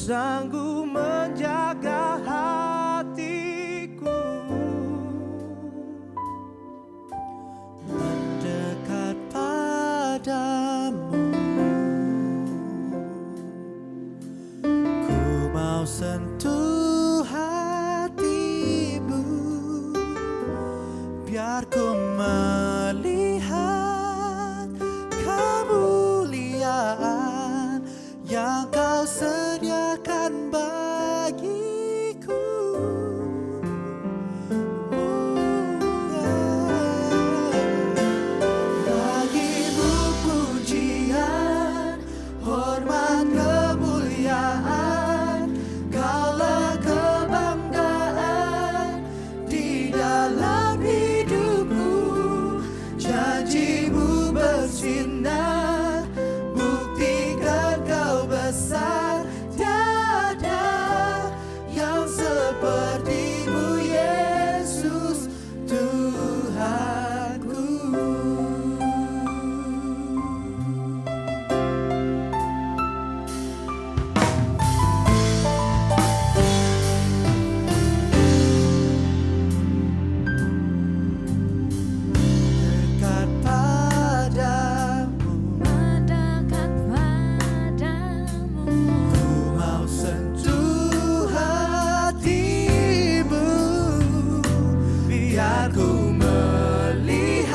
sanggup menjaga hatiku, mendekat padamu. Ku mau sentuh hatimu, biar ku melihat kemuliaan yang kau sediakan bagiku. Bagimu pujian, hormat, kemuliaan, kaulah kebanggaan di dalam hidupku. Janjimu bersinar, buktikan kau besar. Tiada yang sepertimu, Yesus Tuhanku. Dekat padamu, ku mau sentuh hatimu, biar ku melihat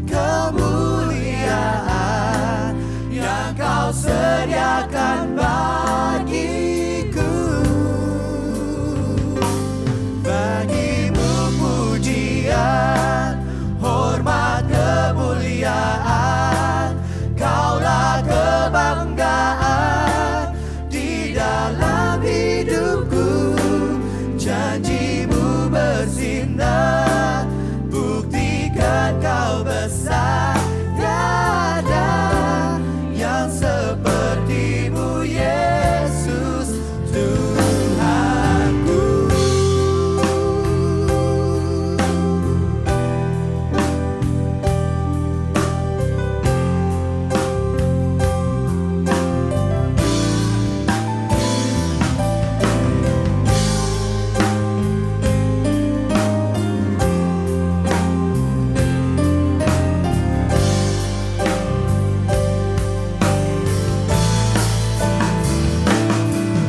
kemuliaan yang kau sediakan bagiku. Bagimu pujian, hormat, kemuliaan, kaulah kebanggaan di dalam hidupku. Janjimu bersinar, buktikan kau besar. Tiada yang sepertimu, Yesus Tuhanku.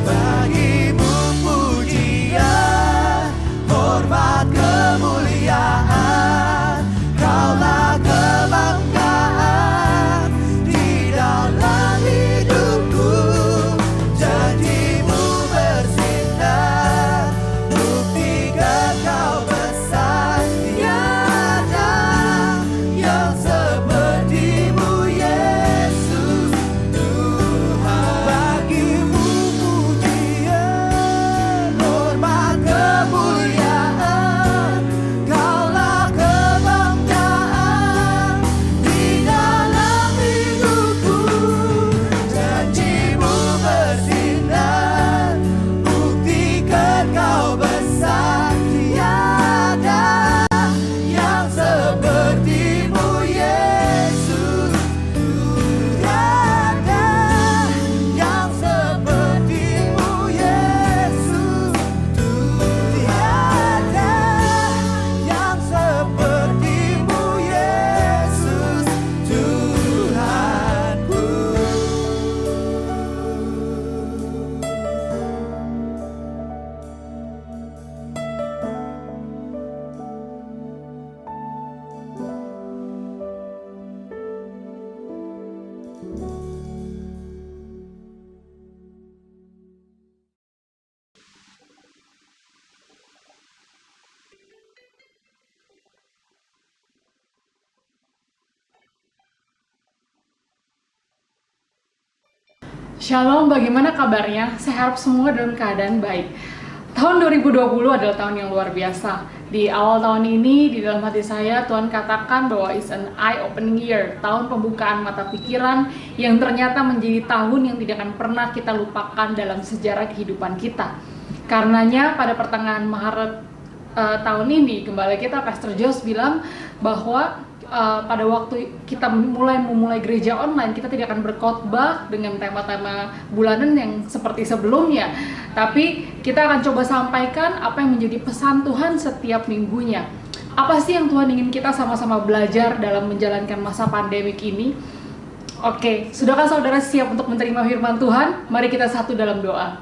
Bagimu pujian, hormat, kemuliaan, kaulah kebanggaan di dalam hidupku. Janjimu bersinar, buktikan kau besar. Tiada yang sepertimu, Yesus Tuhan. Bagimu pujian, hormat, kemuliaan, kaulah kebanggaan di dalam hidupku. Janjimu bersinar, buktikan kau besar. Tiada yang sepertimu, Yesus. Tiada yang sepertimu, Yesus. Tiada yang sepertimu, Yesus Tuhanku. Shalom, bagaimana kabarnya? Saya harap semua dalam keadaan baik. Tahun 2020 adalah tahun yang luar biasa. Di awal tahun ini, di dalam hati saya, Tuhan katakan bahwa it's an eye-opening year, tahun pembukaan mata pikiran yang ternyata menjadi tahun yang tidak akan pernah kita lupakan dalam sejarah kehidupan kita. Karenanya pada pertengahan Maret tahun ini, gembala kita Pastor Jos bilang bahwa pada waktu kita memulai gereja online, kita tidak akan berkhotbah dengan tema-tema bulanan yang seperti sebelumnya, tapi kita akan coba sampaikan apa yang menjadi pesan Tuhan setiap minggunya. Apa sih yang Tuhan ingin kita sama-sama belajar dalam menjalankan masa pandemik ini? Oke, sudahkah saudara siap untuk menerima firman Tuhan? Mari kita satu dalam doa.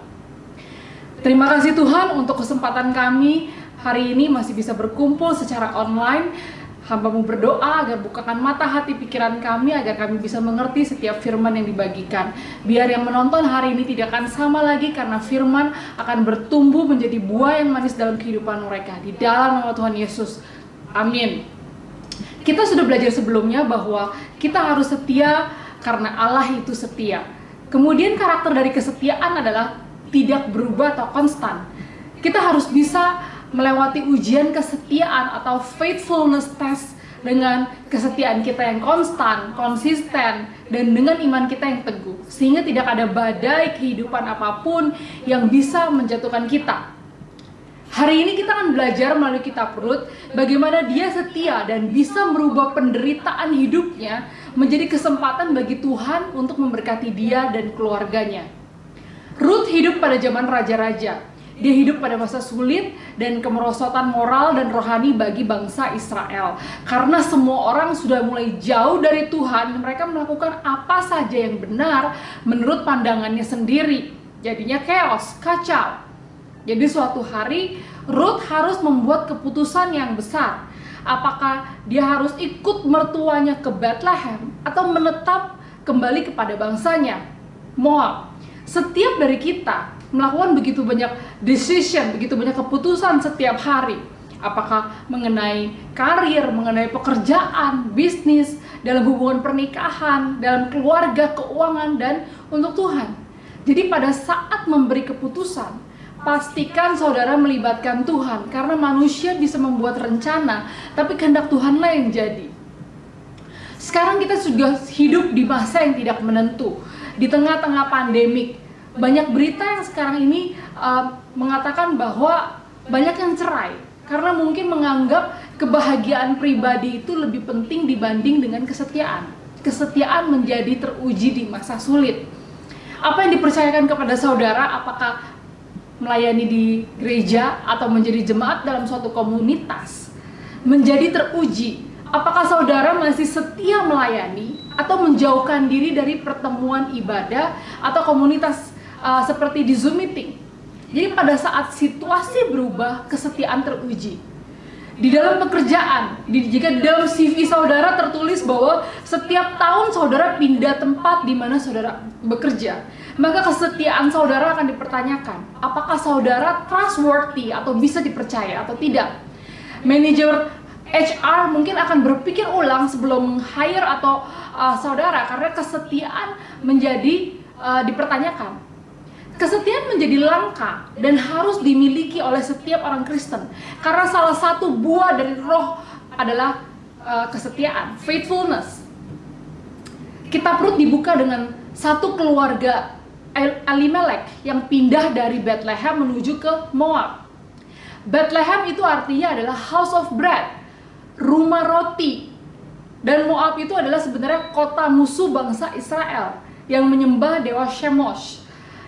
Terima kasih Tuhan untuk kesempatan kami hari ini masih bisa berkumpul secara online. Hamba-Mu berdoa agar bukakan mata hati pikiran kami, agar kami bisa mengerti setiap firman yang dibagikan. Biar yang menonton hari ini tidak akan sama lagi, karena firman akan bertumbuh menjadi buah yang manis dalam kehidupan mereka. Di dalam nama Tuhan Yesus, amin. Kita sudah belajar sebelumnya bahwa kita harus setia karena Allah itu setia. Kemudian karakter dari kesetiaan adalah tidak berubah atau konstan. Kita harus bisa melewati ujian kesetiaan atau faithfulness test dengan kesetiaan kita yang konstan, konsisten, dan dengan iman kita yang teguh, sehingga tidak ada badai kehidupan apapun yang bisa menjatuhkan kita. Hari ini kita akan belajar melalui kitab Rut bagaimana dia setia dan bisa merubah penderitaan hidupnya menjadi kesempatan bagi Tuhan untuk memberkati dia dan keluarganya. Rut hidup pada zaman raja-raja. Dia hidup pada masa sulit dan kemerosotan moral dan rohani bagi bangsa Israel. Karena semua orang sudah mulai jauh dari Tuhan, mereka melakukan apa saja yang benar menurut pandangannya sendiri. Jadinya chaos, kacau. Jadi suatu hari Rut harus membuat keputusan yang besar. Apakah dia harus ikut mertuanya ke Bethlehem atau menetap kembali kepada bangsanya, Moab? Setiap dari kita melakukan begitu banyak decision, begitu banyak keputusan setiap hari. Apakah mengenai karir, mengenai pekerjaan, bisnis, dalam hubungan pernikahan, dalam keluarga, keuangan, dan untuk Tuhan. Jadi pada saat memberi keputusan, pastikan saudara melibatkan Tuhan, karena manusia bisa membuat rencana, tapi kehendak Tuhanlah yang jadi. Sekarang kita sudah hidup di masa yang tidak menentu, di tengah-tengah pandemik. Banyak berita yang sekarang ini mengatakan bahwa banyak yang cerai, karena mungkin menganggap kebahagiaan pribadi itu lebih penting dibanding dengan kesetiaan. Kesetiaan menjadi teruji di masa sulit. Apa yang dipercayakan kepada saudara, apakah melayani di gereja atau menjadi jemaat dalam suatu komunitas, menjadi teruji. Apakah saudara masih setia melayani atau menjauhkan diri dari pertemuan ibadah atau komunitas seperti di Zoom meeting? Jadi pada saat situasi berubah, kesetiaan teruji. Di dalam pekerjaan, jika di dalam CV saudara tertulis bahwa setiap tahun saudara pindah tempat di mana saudara bekerja, maka kesetiaan saudara akan dipertanyakan. Apakah saudara trustworthy atau bisa dipercaya atau tidak? Manajer HR mungkin akan berpikir ulang sebelum hire atau saudara, karena kesetiaan menjadi dipertanyakan. Kesetiaan menjadi langka dan harus dimiliki oleh setiap orang Kristen, karena salah satu buah dari roh adalah kesetiaan, faithfulness. Kitab Rut dibuka dengan satu keluarga Elimelek yang pindah dari Bethlehem menuju ke Moab. Bethlehem itu artinya adalah house of bread, rumah roti. Dan Moab itu adalah sebenarnya kota musuh bangsa Israel yang menyembah dewa Chemosh.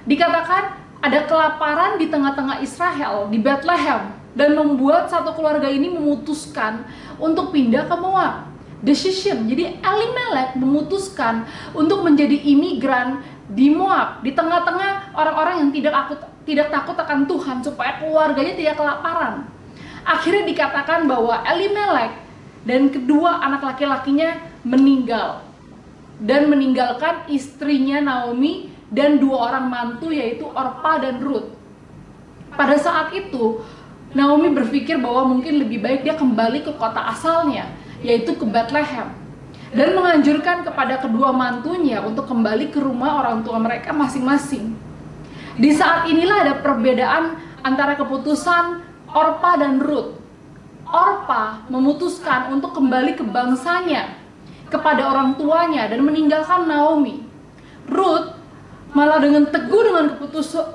Dikatakan ada kelaparan di tengah-tengah Israel, di Bethlehem, dan membuat satu keluarga ini memutuskan untuk pindah ke Moab. Decision. Jadi Elimelek memutuskan untuk menjadi imigran di Moab, di tengah-tengah orang-orang yang tidak takut akan Tuhan, supaya keluarganya tidak kelaparan. Akhirnya dikatakan bahwa Elimelek dan kedua anak laki-lakinya meninggal, dan meninggalkan istrinya Naomi dan dua orang mantu, yaitu Orpa dan Rut. Pada saat itu Naomi berpikir bahwa mungkin lebih baik dia kembali ke kota asalnya, yaitu ke Bethlehem, dan menganjurkan kepada kedua mantunya untuk kembali ke rumah orang tua mereka masing-masing. Di saat inilah ada perbedaan antara keputusan Orpa dan Rut. Orpa memutuskan untuk kembali ke bangsanya, kepada orang tuanya, dan meninggalkan Naomi. Rut malah dengan teguh dengan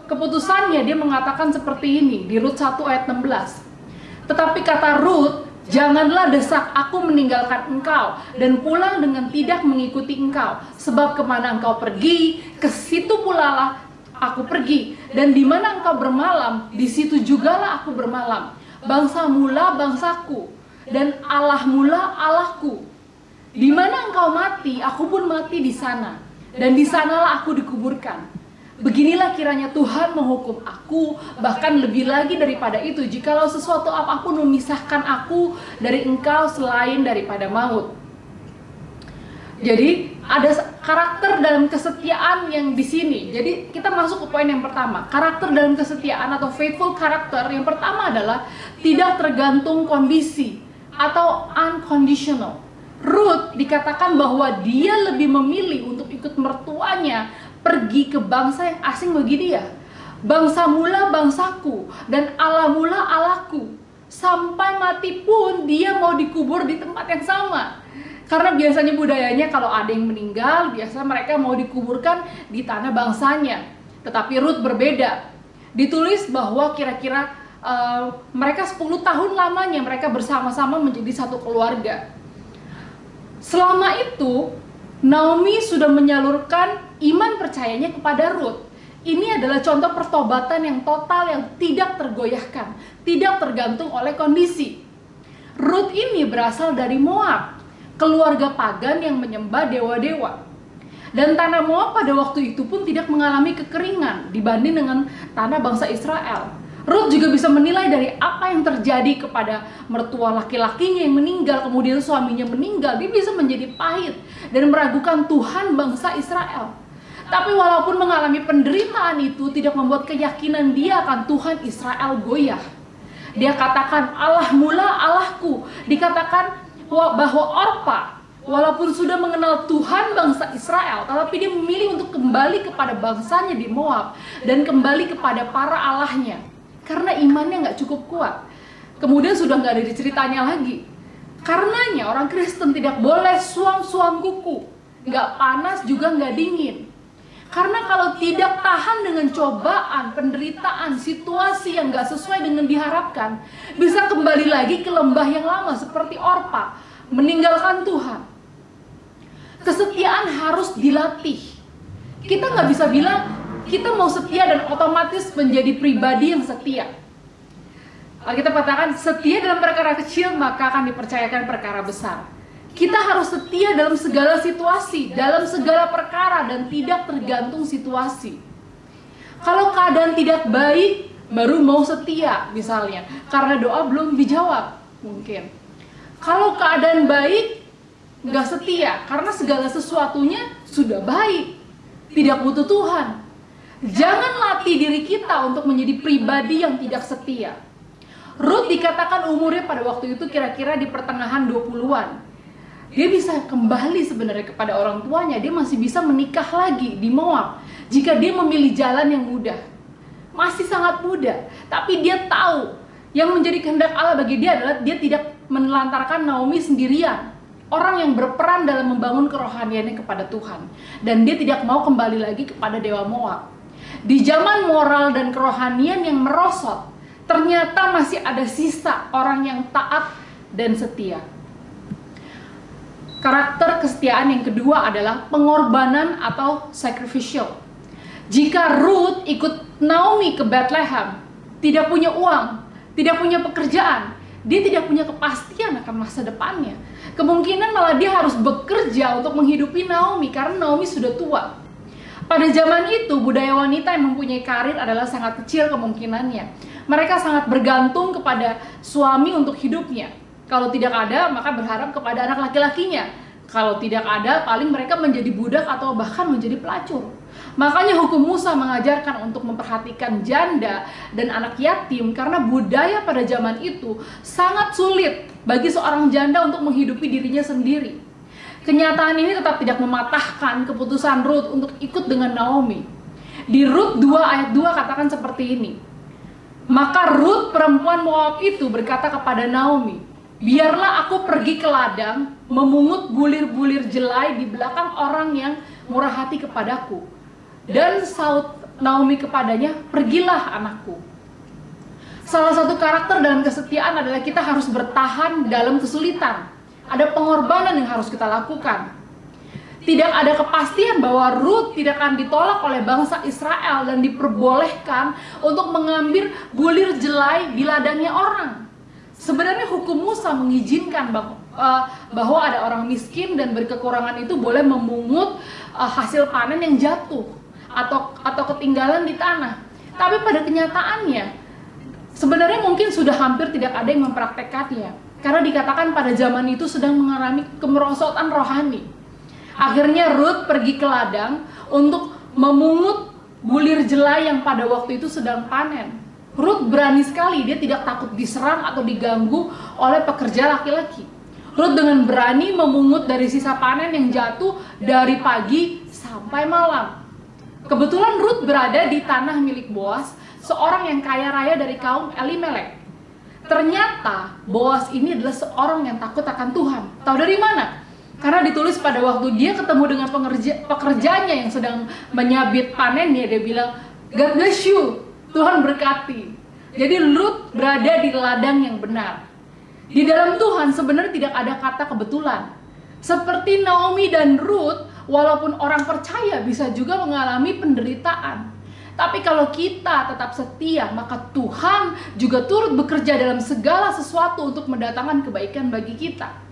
keputusannya, dia mengatakan seperti ini di Rut 1 ayat 16. Tetapi kata Rut, Janganlah desak aku meninggalkan engkau dan pulang dengan tidak mengikuti engkau. Sebab kemana engkau pergi, ke situ pula lah aku pergi. Dan di mana engkau bermalam, di situ jugalah aku bermalam. Bangsa mula bangsaku, dan Allah mula Allahku. Di mana engkau mati, aku pun mati di sana. Dan di sanalah aku dikuburkan. Beginilah kiranya Tuhan menghukum aku, bahkan lebih lagi daripada itu, jikalau sesuatu apapun memisahkan aku dari engkau selain daripada maut. Jadi ada karakter dalam kesetiaan yang di sini. Jadi kita masuk ke poin yang pertama. Karakter dalam kesetiaan atau faithful karakter yang pertama adalah tidak tergantung kondisi atau unconditional. Ruth dikatakan bahwa dia lebih memilih untuk ikut mertuanya pergi ke bangsa yang asing bagi dia. Bangsa mula bangsaku dan Allah mula Allahku. Sampai mati pun dia mau dikubur di tempat yang sama. Karena biasanya budayanya kalau ada yang meninggal, biasa mereka mau dikuburkan di tanah bangsanya. Tetapi Ruth berbeda. Ditulis bahwa kira-kira mereka 10 tahun lamanya mereka bersama-sama menjadi satu keluarga. Selama itu Naomi sudah menyalurkan iman percayanya kepada Ruth. Ini adalah contoh pertobatan yang total yang tidak tergoyahkan, tidak tergantung oleh kondisi. Ruth ini berasal dari Moab, keluarga pagan yang menyembah dewa-dewa. Dan tanah Moab pada waktu itu pun tidak mengalami kekeringan dibanding dengan tanah bangsa Israel. Ruth juga bisa menilai dari apa yang terjadi kepada mertua laki-lakinya yang meninggal, kemudian suaminya meninggal. Dia bisa menjadi pahit dan meragukan Tuhan bangsa Israel. Tapi walaupun mengalami penderitaan itu tidak membuat keyakinan dia akan Tuhan Israel goyah. Dia katakan Allah mula Allahku. Dikatakan bahwa Orpa walaupun sudah mengenal Tuhan bangsa Israel, tetapi dia memilih untuk kembali kepada bangsanya di Moab dan kembali kepada para allahnya. Karena imannya nggak cukup kuat. Kemudian sudah nggak ada ceritanya lagi. Karenanya orang Kristen tidak boleh suam-suam kuku. Nggak panas juga nggak dingin. Karena kalau tidak tahan dengan cobaan, penderitaan, situasi yang nggak sesuai dengan diharapkan, bisa kembali lagi ke lembah yang lama seperti Orpa, meninggalkan Tuhan. Kesetiaan harus dilatih. Kita nggak bisa bilang kita mau setia dan otomatis menjadi pribadi yang setia. Kita katakan setia dalam perkara kecil maka akan dipercayakan perkara besar. Kita harus setia dalam segala situasi, dalam segala perkara dan tidak tergantung situasi. Kalau keadaan tidak baik baru mau setia misalnya, karena doa belum dijawab mungkin. Kalau keadaan baik nggak setia karena segala sesuatunya sudah baik, tidak butuh Tuhan. Jangan latih diri kita untuk menjadi pribadi yang tidak setia. Ruth dikatakan umurnya pada waktu itu kira-kira di pertengahan 20-an. Dia bisa kembali sebenarnya kepada orang tuanya. Dia masih bisa menikah lagi di Moab jika dia memilih jalan yang mudah. Masih sangat muda, tapi dia tahu yang menjadi kehendak Allah bagi dia adalah dia tidak menelantarkan Naomi sendirian. Orang yang berperan dalam membangun kerohaniannya kepada Tuhan. Dan dia tidak mau kembali lagi kepada dewa Moab. Di zaman moral dan kerohanian yang merosot, ternyata masih ada sisa orang yang taat dan setia. Karakter kesetiaan yang kedua adalah pengorbanan atau sacrificial. Jika Ruth ikut Naomi ke Bethlehem, tidak punya uang, tidak punya pekerjaan, dia tidak punya kepastian akan masa depannya. Kemungkinan malah dia harus bekerja untuk menghidupi Naomi karena Naomi sudah tua. Pada zaman itu, budaya wanita yang mempunyai karir adalah sangat kecil kemungkinannya. Mereka sangat bergantung kepada suami untuk hidupnya. Kalau tidak ada, maka berharap kepada anak laki-lakinya. Kalau tidak ada, paling mereka menjadi budak atau bahkan menjadi pelacur. Makanya hukum Musa mengajarkan untuk memperhatikan janda dan anak yatim karena budaya pada zaman itu sangat sulit bagi seorang janda untuk menghidupi dirinya sendiri. Kenyataan ini tetap tidak mematahkan keputusan Ruth untuk ikut dengan Naomi. Di Ruth 2 ayat 2 katakan seperti ini. Maka Ruth perempuan Moab itu berkata kepada Naomi, biarlah aku pergi ke ladang memungut bulir-bulir jelai di belakang orang yang murah hati kepadaku. Dan saut Naomi kepadanya, pergilah anakku. Salah satu karakter dalam kesetiaan adalah kita harus bertahan dalam kesulitan. Ada pengorbanan yang harus kita lakukan. Tidak ada kepastian bahwa Ruth tidak akan ditolak oleh bangsa Israel dan diperbolehkan untuk mengambil bulir jelai di ladangnya orang. Sebenarnya hukum Musa mengizinkan bahwa ada orang miskin dan berkekurangan itu boleh memungut hasil panen yang jatuh atau ketinggalan di tanah. Tapi pada kenyataannya sebenarnya mungkin sudah hampir tidak ada yang mempraktekannya, karena dikatakan pada zaman itu sedang mengalami kemerosotan rohani. Akhirnya Ruth pergi ke ladang untuk memungut bulir jelai yang pada waktu itu sedang panen. Ruth berani sekali, dia tidak takut diserang atau diganggu oleh pekerja laki-laki. Ruth dengan berani memungut dari sisa panen yang jatuh dari pagi sampai malam. Kebetulan Ruth berada di tanah milik Boas, seorang yang kaya raya dari kaum Elimelek. Ternyata Boas ini adalah seorang yang takut akan Tuhan. Tahu dari mana? Karena ditulis pada waktu dia ketemu dengan pekerjanya yang sedang menyabit panennya, dia bilang, God bless you, Tuhan berkati. Jadi Ruth berada di ladang yang benar. Di dalam Tuhan sebenarnya tidak ada kata kebetulan. Seperti Naomi dan Ruth, walaupun orang percaya bisa juga mengalami penderitaan. Tapi kalau kita tetap setia, maka Tuhan juga turut bekerja dalam segala sesuatu untuk mendatangkan kebaikan bagi kita.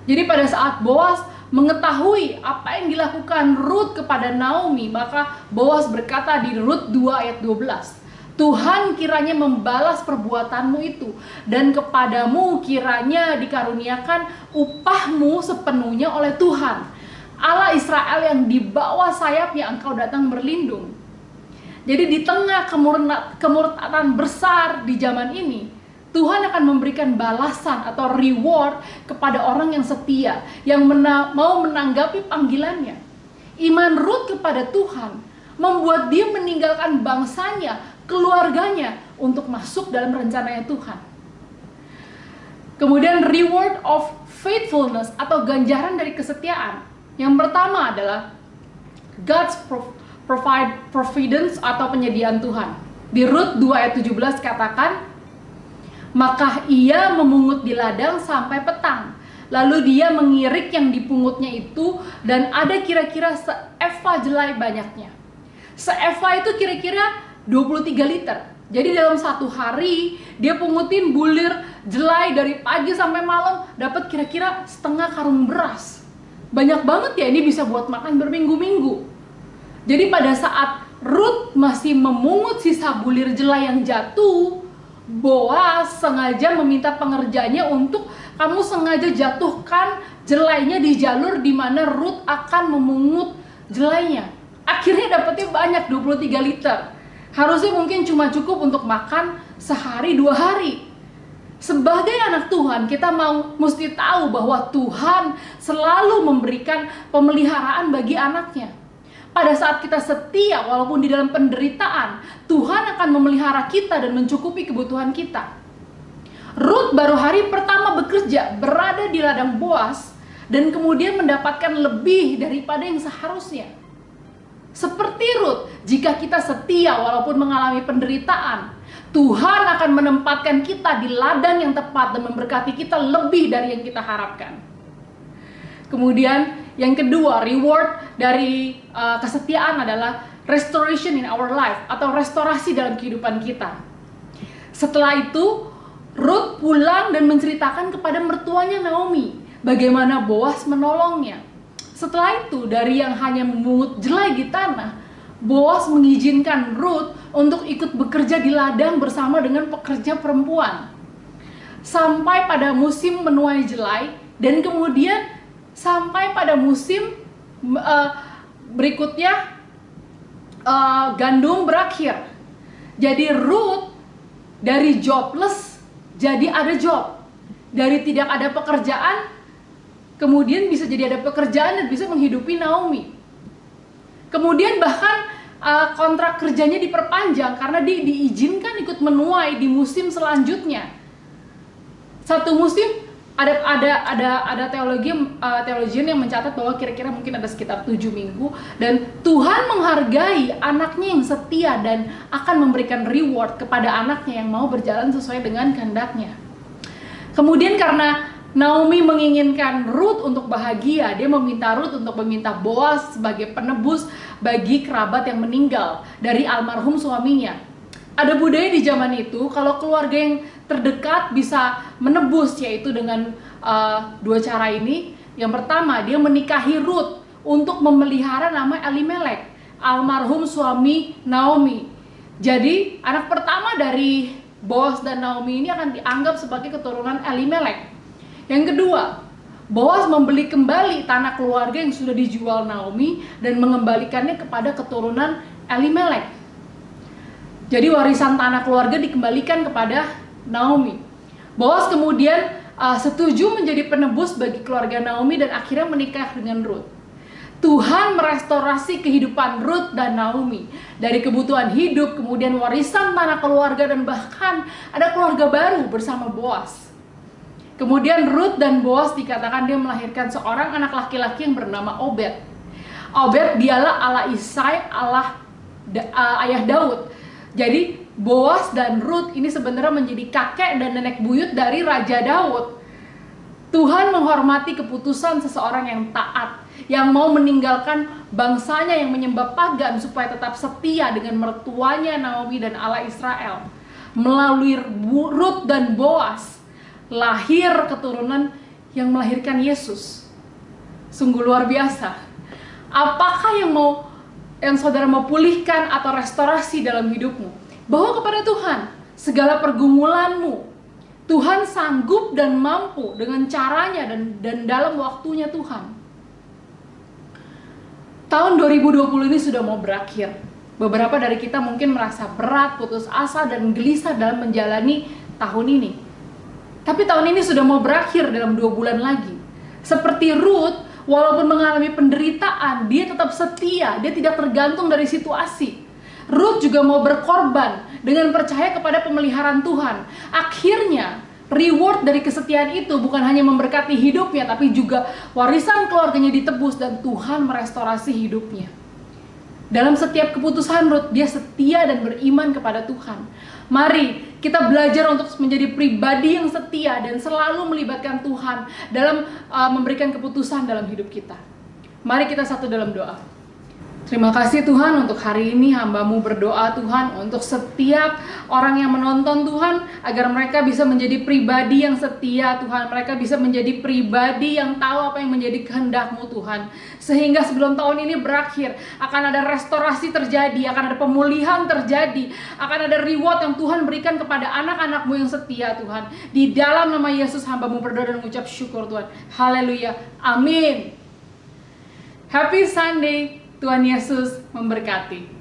Jadi pada saat Boas mengetahui apa yang dilakukan Ruth kepada Naomi, maka Boas berkata di Ruth 2 ayat 12, Tuhan kiranya membalas perbuatanmu itu, dan kepadamu kiranya dikaruniakan upahmu sepenuhnya oleh Tuhan, Allah Israel yang di bawah sayapnya engkau datang berlindung. Jadi di tengah kemurtatan besar di zaman ini, Tuhan akan memberikan balasan atau reward kepada orang yang setia, yang mau menanggapi panggilannya. Iman Ruth kepada Tuhan membuat dia meninggalkan bangsanya, keluarganya, untuk masuk dalam rencananya Tuhan. Kemudian reward of faithfulness atau ganjaran dari kesetiaan. Yang pertama adalah God's providence atau penyediaan Tuhan. Di Rut 2 ayat 17 katakan, maka ia memungut di ladang sampai petang. Lalu dia mengirik yang dipungutnya itu, dan ada kira-kira seeva jelai banyaknya. Seeva itu kira-kira 23 liter. Jadi dalam satu hari dia pungutin bulir jelai dari pagi sampai malam, dapat kira-kira setengah karung beras. Banyak banget ya, ini bisa buat makan berminggu-minggu. Jadi pada saat Ruth masih memungut sisa bulir jelai yang jatuh, Boas sengaja meminta pengerjanya untuk kamu sengaja jatuhkan jelainya di jalur di mana Ruth akan memungut jelainya. Akhirnya dapetnya banyak, 23 liter. Harusnya mungkin cuma cukup untuk makan sehari 2 hari. Sebagai anak Tuhan, kita mesti tahu bahwa Tuhan selalu memberikan pemeliharaan bagi anaknya. Pada saat kita setia, walaupun di dalam penderitaan, Tuhan akan memelihara kita dan mencukupi kebutuhan kita. Ruth baru hari pertama bekerja, berada di ladang Boas, dan kemudian mendapatkan lebih daripada yang seharusnya. Seperti Ruth, jika kita setia walaupun mengalami penderitaan, Tuhan akan menempatkan kita di ladang yang tepat dan memberkati kita lebih dari yang kita harapkan. Kemudian yang kedua, reward dari kesetiaan adalah restoration in our life, atau restorasi dalam kehidupan kita. Setelah itu, Ruth pulang dan menceritakan kepada mertuanya Naomi bagaimana Boas menolongnya. Setelah itu, dari yang hanya memungut jelai di tanah, Boas mengizinkan Ruth untuk ikut bekerja di ladang bersama dengan pekerja perempuan. Sampai pada musim menuai jelai, dan kemudian sampai pada musim berikutnya gandum berakhir. Jadi Ruth dari jobless jadi ada job. Dari tidak ada pekerjaan, kemudian bisa jadi ada pekerjaan dan bisa menghidupi Naomi. Kemudian bahkan kontrak kerjanya diperpanjang karena dia diizinkan ikut menuai di musim selanjutnya. Satu musim Ada teologian yang mencatat bahwa kira-kira mungkin ada sekitar 7 minggu, dan Tuhan menghargai anaknya yang setia dan akan memberikan reward kepada anaknya yang mau berjalan sesuai dengan kehendaknya. Kemudian karena Naomi menginginkan Ruth untuk bahagia, dia meminta Ruth untuk meminta Boaz sebagai penebus bagi kerabat yang meninggal dari almarhum suaminya. Ada budaya di zaman itu, kalau keluarga yang terdekat bisa menebus, yaitu dengan dua cara ini. Yang pertama, dia menikahi Ruth untuk memelihara nama Elimelek, almarhum suami Naomi. Jadi anak pertama dari Boaz dan Naomi ini akan dianggap sebagai keturunan Elimelek. Yang kedua, Boaz membeli kembali tanah keluarga yang sudah dijual Naomi dan mengembalikannya kepada keturunan Elimelek. Jadi warisan tanah keluarga dikembalikan kepada Naomi. Boaz kemudian setuju menjadi penebus bagi keluarga Naomi dan akhirnya menikah dengan Ruth. Tuhan merestorasi kehidupan Ruth dan Naomi dari kebutuhan hidup, kemudian warisan tanah keluarga, dan bahkan ada keluarga baru bersama Boaz. Kemudian Ruth dan Boaz dikatakan dia melahirkan seorang anak laki-laki yang bernama Obed. Obed dialah Allah Isai, ayah Daud. Jadi Boaz dan Ruth ini sebenarnya menjadi kakek dan nenek buyut dari Raja Daud. Tuhan menghormati keputusan seseorang yang taat, yang mau meninggalkan bangsanya yang menyembah pagan supaya tetap setia dengan mertuanya Naomi dan Allah Israel. Melalui Ruth dan Boaz lahir keturunan yang melahirkan Yesus. Sungguh luar biasa. Apakah yang saudara mau pulihkan atau restorasi dalam hidupmu? Bawa kepada Tuhan segala pergumulanmu. Tuhan sanggup dan mampu dengan caranya dan dalam waktunya Tuhan. Tahun 2020 ini sudah mau berakhir. Beberapa dari kita mungkin merasa berat, putus asa, dan gelisah dalam menjalani tahun ini. Tapi tahun ini sudah mau berakhir dalam 2 bulan lagi. Seperti Ruth, walaupun mengalami penderitaan, dia tetap setia, dia tidak tergantung dari situasi. Ruth juga mau berkorban dengan percaya kepada pemeliharaan Tuhan. Akhirnya, reward dari kesetiaan itu bukan hanya memberkati hidupnya, tapi juga warisan keluarganya ditebus dan Tuhan merestorasi hidupnya. Dalam setiap keputusan Ruth, dia setia dan beriman kepada Tuhan. Mari kita belajar untuk menjadi pribadi yang setia dan selalu melibatkan Tuhan dalam memberikan keputusan dalam hidup kita. Mari kita satu dalam doa. Terima kasih Tuhan untuk hari ini, hamba-Mu berdoa Tuhan untuk setiap orang yang menonton Tuhan, agar mereka bisa menjadi pribadi yang setia Tuhan. Mereka bisa menjadi pribadi yang tahu apa yang menjadi kehendak-Mu Tuhan. Sehingga sebelum tahun ini berakhir, akan ada restorasi terjadi, akan ada pemulihan terjadi, akan ada reward yang Tuhan berikan kepada anak-anak-Mu yang setia Tuhan. Di dalam nama Yesus hamba-Mu berdoa dan mengucap syukur Tuhan. Haleluya, amin. Happy Sunday. Tuhan Yesus memberkati.